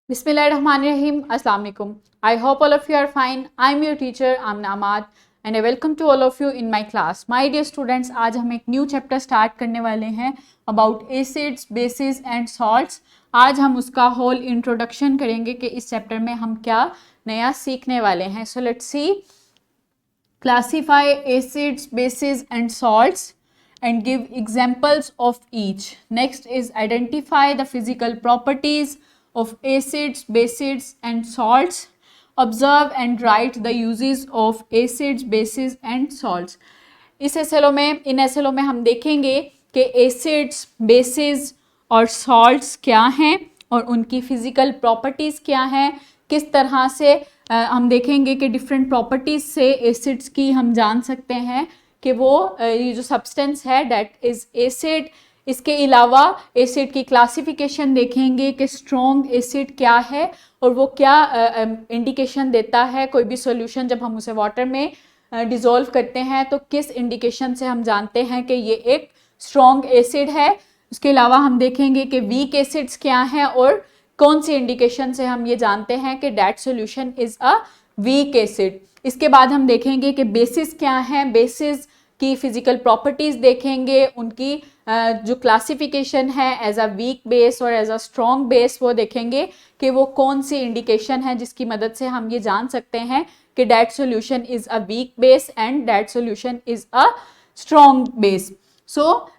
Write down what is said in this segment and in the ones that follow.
Bismillahirrahmanirrahim. Assalamu alaikum. I hope all of you are fine. I'm your teacher Amna Ahmad and I welcome to all of you in my class. My dear students, आज हम एक new chapter start करने वाले हैं about acids, bases and salts. आज हम उसका whole introduction करेंगे कि इस चैप्टर में हम क्या नया सीखने वाले हैं. So let's see. Classify acids, bases and salts and give examples of each. Next is identify the physical properties of acids, bases and salts. Observe and write the uses of acids, bases and salts. इस SLO में इन SLO में हम देखेंगे कि acids, bases और salts क्या हैं और उनकी फिज़िकल प्रॉपर्टीज़ क्या हैं. किस तरह से हम देखेंगे कि डिफरेंट प्रॉपर्टीज़ से एसिड्स की हम जान सकते हैं कि वो ये जो सब्सटेंस है डैट इज़ एसिड. इसके अलावा एसिड की क्लासिफिकेशन देखेंगे कि स्ट्रॉन्ग एसिड क्या है और वो क्या इंडिकेशन देता है. कोई भी सॉल्यूशन जब हम उसे वाटर में डिज़ोल्व करते हैं तो किस इंडिकेशन से हम जानते हैं कि ये एक स्ट्रॉन्ग एसिड है. उसके अलावा हम देखेंगे कि वीक एसिड्स क्या हैं और कौन सी इंडिकेशन से हम ये जानते हैं कि that solution is a weak acid. इसके बाद हम देखेंगे कि बेसिस क्या हैं. बेसिस की फिज़िकल प्रॉपर्टीज़ देखेंगे, उनकी जो क्लासिफिकेशन है एज अ वीक बेस और एज अ स्ट्रॉन्ग बेस वो देखेंगे कि वो कौन सी इंडिकेशन है जिसकी मदद से हम ये जान सकते हैं कि that solution is a weak base and that solution is a strong base. So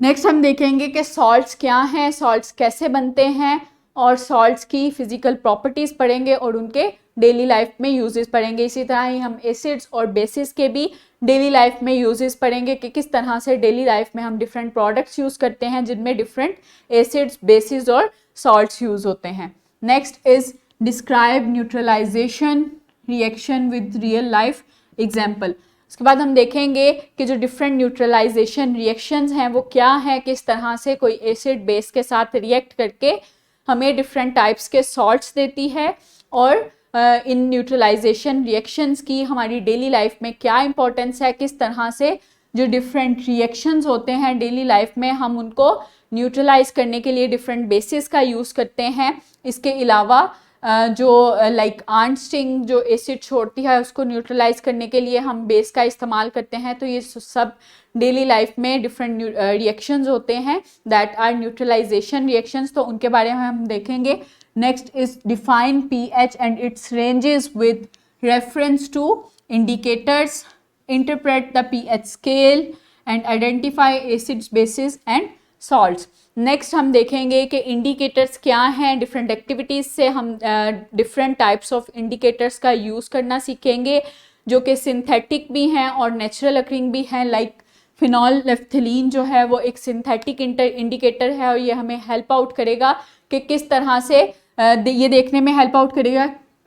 next हम देखेंगे कि सॉल्ट्स क्या हैं, सॉल्ट्स कैसे बनते हैं और सॉल्ट्स की फिज़िकल प्रॉपर्टीज़ पढ़ेंगे और उनके डेली लाइफ में यूजेस पढ़ेंगे. इसी तरह ही हम एसिड्स और बेसिस के भी डेली लाइफ में यूजेस पढ़ेंगे कि किस तरह से डेली लाइफ में हम डिफरेंट प्रोडक्ट्स यूज़ करते हैं जिनमें डिफरेंट एसिड्स, बेसिस और सॉल्ट्स यूज़ होते हैं. Next is describe neutralisation reaction with real life example. उसके बाद हम देखेंगे कि जो डिफरेंट न्यूट्रलाइजेशन रिएक्शंस हैं वो क्या हैं, किस तरह से कोई एसिड बेस के साथ रिएक्ट करके हमें डिफरेंट टाइप्स के सॉल्ट्स देती है और इन न्यूट्रलाइजेशन रिएक्शंस की हमारी डेली लाइफ में क्या इंपॉर्टेंस है, किस तरह से जो डिफरेंट रिएक्शंस होते हैं डेली लाइफ में हम उनको न्यूट्रलाइज करने के लिए डिफरेंट बेसिस का यूज़ करते हैं. इसके अलावा जो लाइक आर्नस्टिंग जो एसिड छोड़ती है उसको न्यूट्रलाइज करने के लिए हम बेस का इस्तेमाल करते हैं. तो ये सब डेली लाइफ में डिफरेंट रिएक्शंस होते हैं दैट आर न्यूट्रलाइजेशन रिएक्शंस. तो उनके बारे में हम देखेंगे. Next is define pH and its ranges with reference to indicators. Interpret the pH scale and identify acids, bases and salts. Next हम देखेंगे कि इंडिकेटर्स क्या हैं. डिफरेंट एक्टिविटीज़ से हम डिफरेंट टाइप्स ऑफ इंडिकेटर्स का यूज़ करना सीखेंगे जो कि सिंथेटिक भी हैं और नेचुरल अकरिंग भी हैं. लाइक फिनॉल नेफ्थलीन जो है वो एक सिंथेटिक इंडिकेटर है और ये हमें हेल्प आउट करेगा कि किस तरह से ये देखने में हेल्प आउट करेगा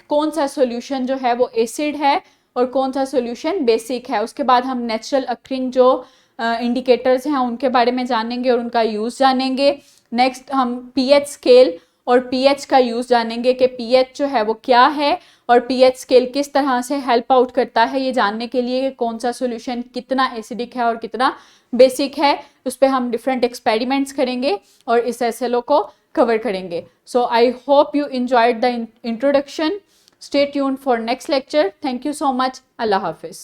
कौन सा सॉल्यूशन जो है वो एसिड है और कौन सा सॉल्यूशन बेसिक है. उसके बाद हम नेचुरल अकरिंग जो इंडिकेटर्स हैं उनके बारे में जानेंगे और उनका यूज़ जानेंगे. नेक्स्ट हम pH स्केल और pH का यूज़ जानेंगे कि pH जो है वो क्या है और pH स्केल किस तरह से हेल्प आउट करता है ये जानने के लिए कि कौन सा सॉल्यूशन कितना एसिडिक है और कितना बेसिक है. उस पर हम डिफरेंट एक्सपेरिमेंट्स करेंगे और इस एसएलओ को कवर करेंगे. So I hope you enjoyed the introduction. Stay tuned for next lecture. Thank you so much. Allah Hafiz.